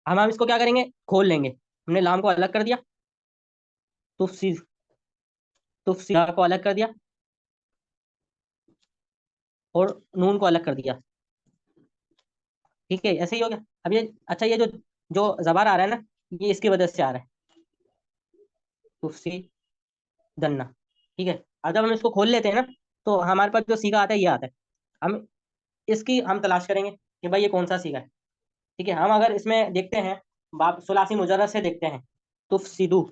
हम इसको क्या करेंगे, खोल लेंगे। हमने लाम को अलग कर दिया, तुफसी, तुफसीदा को अलग कर दिया, और नून को अलग कर दिया। ठीक है, ऐसे ही हो गया। अब ये अच्छा, ये जो जो जबार आ रहा है ना, ये इसकी वजह से आ रहा है, तुफसी दन्ना। ठीक है, अब जब हम इसको खोल लेते हैं ना, तो हमारे पास जो सीगा आता है, ये आता है। हम इसकी हम तलाश करेंगे कि भाई ये कौन सा सीगा है। ठीक है, हम अगर इसमें देखते हैं, बाप सुलासी मुजर्रद से देखते हैं, तुफसिदु,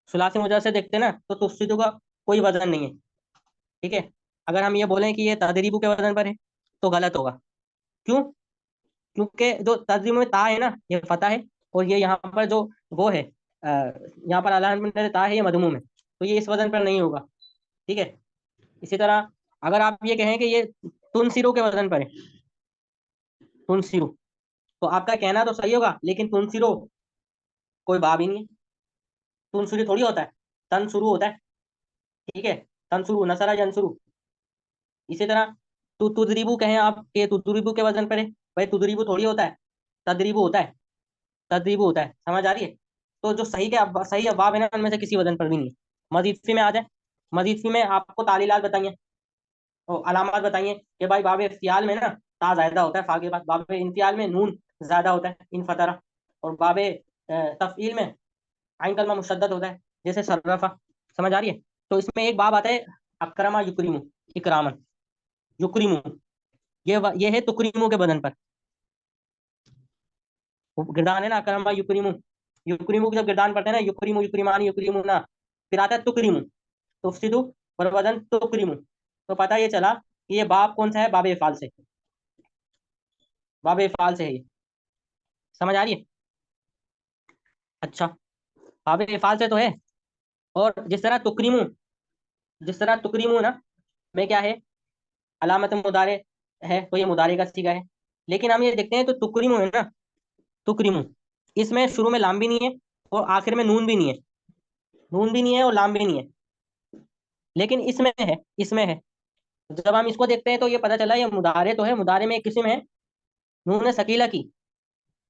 सुलासी मुजर्रद से देखते हैं ना, तो तुफसिदु का कोई वजन नहीं है। ठीक है, अगर हम ये बोलें कि ये तदरीबु के वजन पर है, तो गलत होगा। क्यों? क्योंकि जो तदरीब में ता है ना, ये फता है, और ये यहाँ पर जो वो है, यहाँ पर अलामत ता है, ये मधमूम है, तो ये इस वजन पर नहीं होगा। ठीक है, इसी तरह अगर आप ये कहें कि ये तुनसिरो के वजन पर है, तुनसिरो, तो आपका कहना तो सही होगा, लेकिन तुनसिरो कोई बाब ही नहीं है। तुनसुरी थोड़ी होता है, तनसुरु होता है। ठीक है, तनसुरु, नसरा यंसुरु। इसी तरह तुदरीबू कहें आप कि तुदरीबू के वजन पर है, भाई तुदरीबू थोड़ी होता है, तदरीबू होता है, तदरीबू होता है। समझ आ रही है? तो जो सही अबाब है ना, उनमें से किसी वजन पर भी नहीं है। मजीदफी में आ जाए, मजीदफी में आपको तालीलात बताइए और अलामत बताइए कि भाई बाब इफ्तियाल में ना ता ज्यादा होता है, फा के बाद बाब इंतियाल में नून ज्यादा होता है, इन फतरा, और बाब तफईल में आइन कलमा मुशद्दद होता है, जैसे सर्रफा। समझ आ रही है? तो इसमें एक बाब आता है, अकरमा युक्रिमु, इकरामन, युक्रिमु, ये है तुकरीमु के बदन पर। वो गिरदान है ना, अकरमा युक्रिमु, युक्रिमु की जब गिरदान पढ़ते हैं ना, युक्रिमु युक्रिमानी युक्रिमु ना, फिर आता है तुकरीमु, तुफसिदु वर वजन तुकरीमु। तो पता ये चला कि ये बाब कौन सा है, बाब इफाल से, बाब इफाल से है ये। समझ आ रही है? अच्छा, बाब इफाल से तो है। और जिस तरह तुकरीमु ना में क्या है, अलामत मुदारे है, तो ये मुदारे का सीगा है। लेकिन हम ये देखते हैं, तो तुकरीमु है ना, तुकरीमु, इसमें शुरू में लाम भी नहीं है और आखिर में नून भी नहीं है, नून भी नहीं है और लाम भी नहीं है, लेकिन इसमें है, इसमें है। जब हम इसको देखते हैं तो ये पता चला ये मुदारे तो है, मुदारे में एक किस्म है नून सकीला की,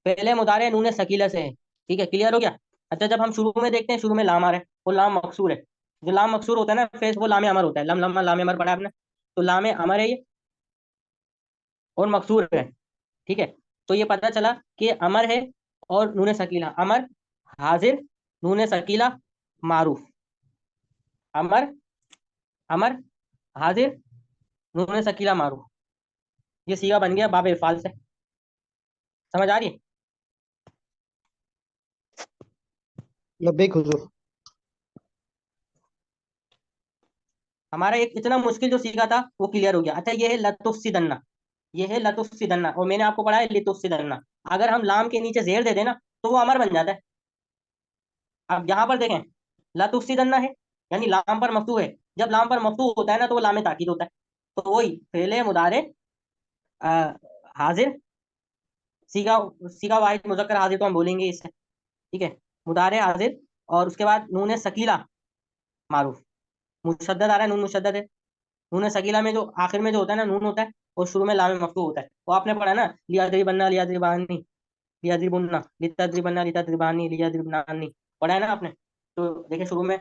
पहले मुदारे नून सकीला से है। ठीक है, क्लियर हो गया। अच्छा, जब हम शुरू में देखते हैं, शुरू में लाम आ रहा है, वो लाम मकसूर है। जो लाम मकसूर होता है ना फेस, वो लाम अमर होता है। लम लम्मा लाम अमर पढ़ा आपने, तो लाम अमर है ये और मकसूर है। ठीक है, तो ये पता चला कि अमर है और नून सकीला, अमर हाजिर नून सकीला मारूफ, अमर अमर हाजिर नून सकीला मारूफ। ये सीगा बन गया बाब इफ़ाल से। समझ आ रही है? लब्बैक हुजूर। हमारा एक इतना मुश्किल जो सीखा था वो क्लियर हो गया। अच्छा, ये है लतुफ्सिदन्ना, ये है लतुफ्सिदन्ना, और मैंने आपको पढ़ा है लितुफ्सिदन्ना। अगर हम लाम के नीचे जेर दे देना तो वो अमर बन जाता है। अब यहाँ पर देखें, लतुफ्सिदन्ना है यानी लाम पर मफ्तू है। जब लाम पर मफ्तू होता है ना तो वो लाम ताकीद होता है। तो वही फेले मुदारे आ, हाजिर, सीगा, सीगा वाहिद मुजक्कर हाजिर तो हम बोलेंगे इससे। ठीक है, मुदारे हाजिर, और उसके बाद नून सकीला मारूफ, मुशद्दद आ रहा है, नून मुशद्दद है। नून सकीला में जो आखिर में जो होता है ना नून होता है, और शुरू में लाम मफ्तू होता है। वो आपने पढ़ा ना, लियाद्रिबन्ना लियाद्रिबानी लियाद्रिबुन्ना लितद्रिबन्ना लितद्रिबानी लियाद्रिबनानी, पढ़ा है ना आपने? तो देखिए शुरू में,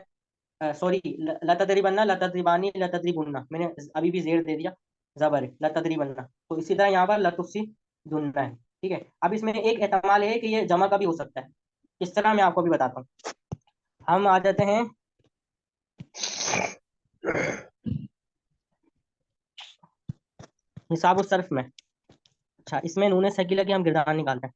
सॉरी, लतद्रिबन्ना लतद्रिबानी लतद्रिबुन्ना, मैंने अभी भी जेर दे दिया, जबर है लतद्रिबन्ना। तो इसी तरह यहाँ पर लतुफ्सी दुन्ना है। ठीक है, अब इसमें एक एहतमाल है कि ये जमा का भी हो सकता है। किस तरह मैं आपको भी बताता हूँ। हम आ जाते हैं हिसाब उस सर्फ में। अच्छा, इसमें नून सकीला की हम गिरदान निकालते हैं।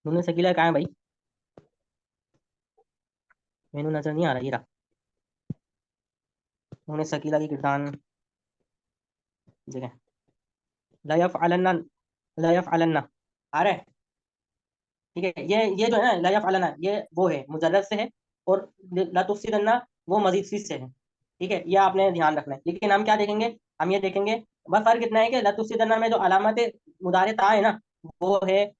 नून सकीला कहाँ है भाई? मेनू नजर नहीं आ रहा, ये रहा। नून सकीला की गिरदान देखें, ला यफ़अलन्ना, ला यफ़अलन्ना आ रहा है। ठीक है, ये जो है ना ला यफ़अलन्ना, ये वो है मुजर्रद से है, और ला तुफ़सिदन्ना वो मजीद सी से है। ठीक है, ये आपने ध्यान रखना है। लेकिन हम क्या देखेंगे, हम ये देखेंगे बस फर्क इतना है कि ला तुफ़सिदन्ना में जो अलामत मुदारे ता है ना, वो है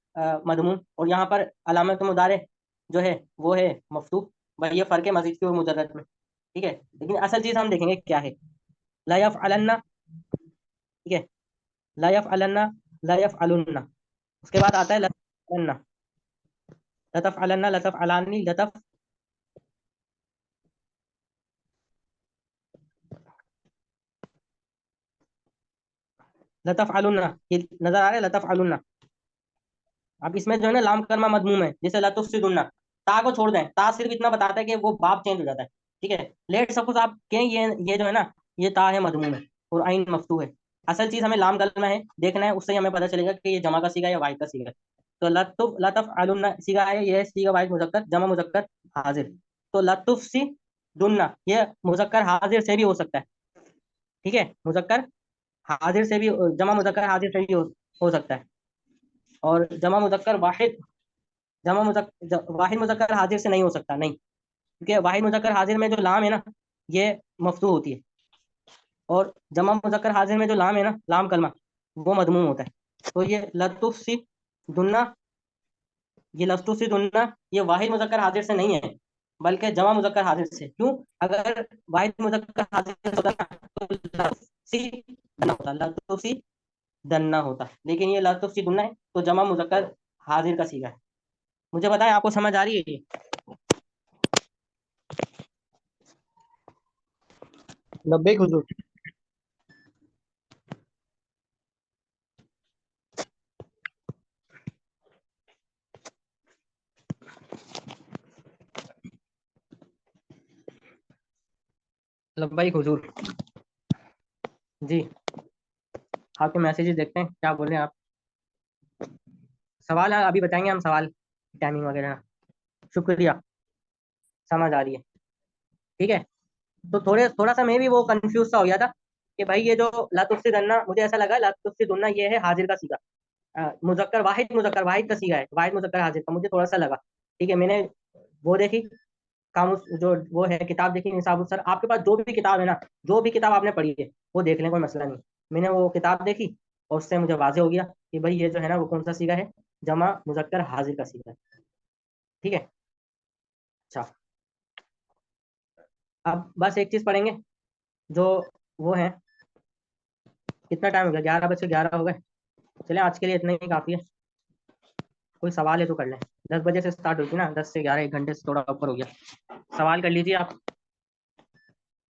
मदमूम, और यहाँ पर अलामत मुदारे जो है वो है मफतूह। भाई ये फर्क है मजीद की और मुजर्रद में। ठीक है, लेकिन असल चीज हम देखेंगे क्या है। ला यफ़अलन्ना, ठीक है, ला यफ़अलन्ना, ला यफ़अलुन्ना, उसके बाद आता है लतफ़अलन्ना, लतफ़अलन्ना लतफ़अलानी लतफ़अलुन्ना, ये नजर आ रहा है लतफ़अलुन्ना। अब इसमें जो है ना लाम कलमा मदमूम है, जैसे लतुफ्सिदुन्ना, ता को छोड़ दें, ता सिर्फ इतना बताता है कि वो बाप चेंज हो जाता है। ठीक है, लेट सपोज आप कहें ये जो है ना, ये ता है मदमूम है और आइन मफ्तू है। असल चीज हमें लाम कलमा है देखना है, उससे ही हमें पता चलेगा कि ये जमा का सीगा या वाहिद का सीगा है। तो लतुफ लतफ़अलुन्ना सीगा है, ये सीगा वाहिद मुजक्कर जमा मुजक्कर हाजिर। तो लतुफ्सी दुन्ना ये मुजक्कर हाजिर से भी हो सकता है। ठीक है, मुजक्कर हाजिर से भी, जमा मुजक्कर हाजिर से भी हो सकता है। और जमा मुजक्कर वाहिद, वाहिद मुजक्कर हाजिर से नहीं हो सकता, नहीं, क्योंकि वाहिद मुजक्कर हाजिर में जो लाम है ना, ये मफ्तू होती है, और जमा मुजक्कर हाजिर में जो लाम है ना, लाम कलमा, वो मदमूम होता है। तो ये लतुफ सी दुन्ना, ये लतुफ सी दुन्ना ये वाहिद मुजक्कर हाजिर से नहीं है, बल्कि जमा मुजक्कर हाजिर से। क्यों? अगर वाहिद मुजक्कर हाजिर से होता ना तो लतुफ सी दन्ना होता, लतुफ सी दन्ना होता, लेकिन ये लतुफ सी दुन्ना है तो जमा मुजक्कर हाजिर का सीगा है। मुझे बताएं, आपको समझ आ रही है ये? लब्बैक हुजूर। लब्बाइक हुजूर। जी, आपके मैसेजेस देखते हैं क्या बोल रहे हैं आप। सवाल अभी बताएंगे हम, सवाल टाइमिंग वगैरह। शुक्रिया, समझ आ रही है। ठीक है, तो थोड़ा सा मैं भी वो कंफ्यूज सा हो गया था कि भाई ये जो लातुफ्सी दन्ना, मुझे ऐसा लगा लातुफ्सी दुन्ना ये है हाजिर का सीगा, मुजक्कर वाहिद का सीगा है, वाहिद मुजक्कर हाजिर का, मुझे थोड़ा सा लगा। ठीक है, मैंने वो देखी, कामुस जो वो है किताब देखी निसाबुस सर, आपके पास जो भी किताब है ना, जो भी किताब आपने पढ़ी है वो देख लें, कोई मसला नहीं। मैंने वो किताब देखी और उससे मुझे वाजे हो गया कि भाई ये जो है ना वो कौन सा सीगा है, जमा मुजक्कर हाजिर का सीगा है। ठीक है। अच्छा, अब बस एक चीज पढ़ेंगे जो वो है, कितना टाइम हो गया, 11 बजे 11 हो गए। चले आज के लिए इतना ही काफी है। कोई सवाल है तो कर लें, 10 बजे से स्टार्ट होती है ना, 10 से 11 1 घंटे से थोड़ा ऊपर हो गया। सवाल कर लीजिए आप।